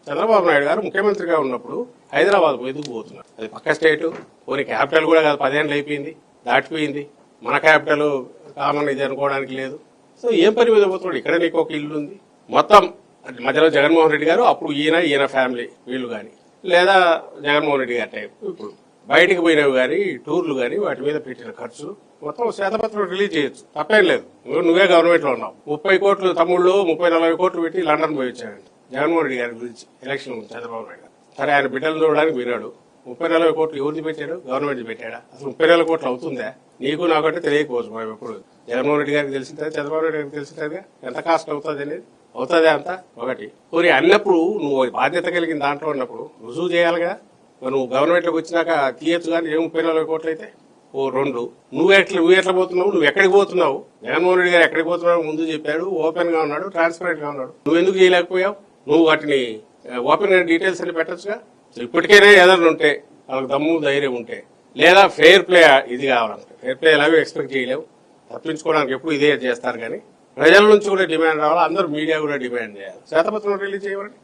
చంద్రబాబు నాయుడు గారు ముఖ్యమంత్రిగా ఉన్నప్పుడు హైదరాబాద్ ఎందుకు పోతున్నారు? అది పక్క స్టేట్, పోనీ క్యాపిటల్ కూడా కాదు, 10 ఏళ్ళు అయిపోయింది, దాటిపోయింది. మన క్యాపిటల్ కామన్ ఇది అనుకోవడానికి లేదు. సో ఏం పని మీద పోతున్నాడు? ఇక్కడ నీకు ఒక ఇల్లు ఉంది. మొత్తం మధ్యలో జగన్మోహన్ రెడ్డి గారు, అప్పుడు ఈయన ఫ్యామిలీ వీళ్ళు కానీ, లేదా జగన్మోహన్ రెడ్డి గారి టైం ఇప్పుడు బయటికి పోయినవి కానీ, టూర్లు కానీ, వాటి మీద పెట్టిన ఖర్చు మొత్తం శ్వేతపత్రం రిలీజ్ చేయొచ్చు, తప్పేం లేదు. నువ్వే గవర్నమెంట్ లో ఉన్నావు. 30 కోట్లు తమ్ముళ్ళు 30-40 కోట్లు పెట్టి లండన్ పోయి వచ్చాడండి జగన్మోహన్ రెడ్డి గారి గురించి ఎలక్షన్ చంద్రబాబు నాయుడు గారు. సరే, ఆయన బిడ్డలు చూడడానికి విన్నాడు. 30-40 కోట్లు ఎవరిది పెట్టాడు? గవర్నమెంట్ పెట్టాడా? అసలు 30-40 కోట్లు అవుతుందా? నీకు నాకంటే తెలియకపోవచ్చు. మనం ఎప్పుడు జగన్మోహన్ రెడ్డి గారికి తెలిసిందే, చంద్రబాబు నాయుడు గారికి తెలిసిందే ఎంత కాస్ట్ అవుతుంది అనేది. అవుతుందే అంత ఒకటి. పోనీ అన్నప్పుడు నువ్వు బాధ్యత కలిగిన దాంట్లో ఉన్నప్పుడు రుజువు చేయాలిగా. నువ్వు గవర్నమెంట్ లోకి వచ్చినాక తీయచ్చు కానీ ఏం 30-40 కోట్లు అయితే ఓ 2. నువ్వు ఎట్లా పోతున్నావు? నువ్వు ఎక్కడికి పోతున్నావు? జగన్మోహన్ రెడ్డి గారు ఎక్కడికి పోతున్నావు ముందు చెప్పాడు. ఓపెన్ గా ఉన్నాడు, ట్రాన్స్పరెంట్ గా ఉన్నాడు. నువ్వు ఎందుకు చేయలేకపోయావు? నువ్వు వాటిని ఓపెన్ గా డీటెయిల్స్ అని పెట్టచ్చుగా. ఇప్పటికైనా ఏదైనా ఉంటే వాళ్ళకి దమ్ము ధైర్యం ఉంటే, లేదా ఫెయిర్ ప్లే ఇది కావాలంటే, ఫెయిర్ ప్లే ఎలాగో ఎక్స్పెక్ట్ చేయలేవు, తప్పించుకోవడానికి ఎప్పుడు ఇదే చేస్తారు. కానీ ప్రజల నుంచి కూడా డిమాండ్ రావాలి, అందరూ మీడియా కూడా డిమాండ్ చేయాలి. శ్వేతపత్రం రిలీజ్ చేయమని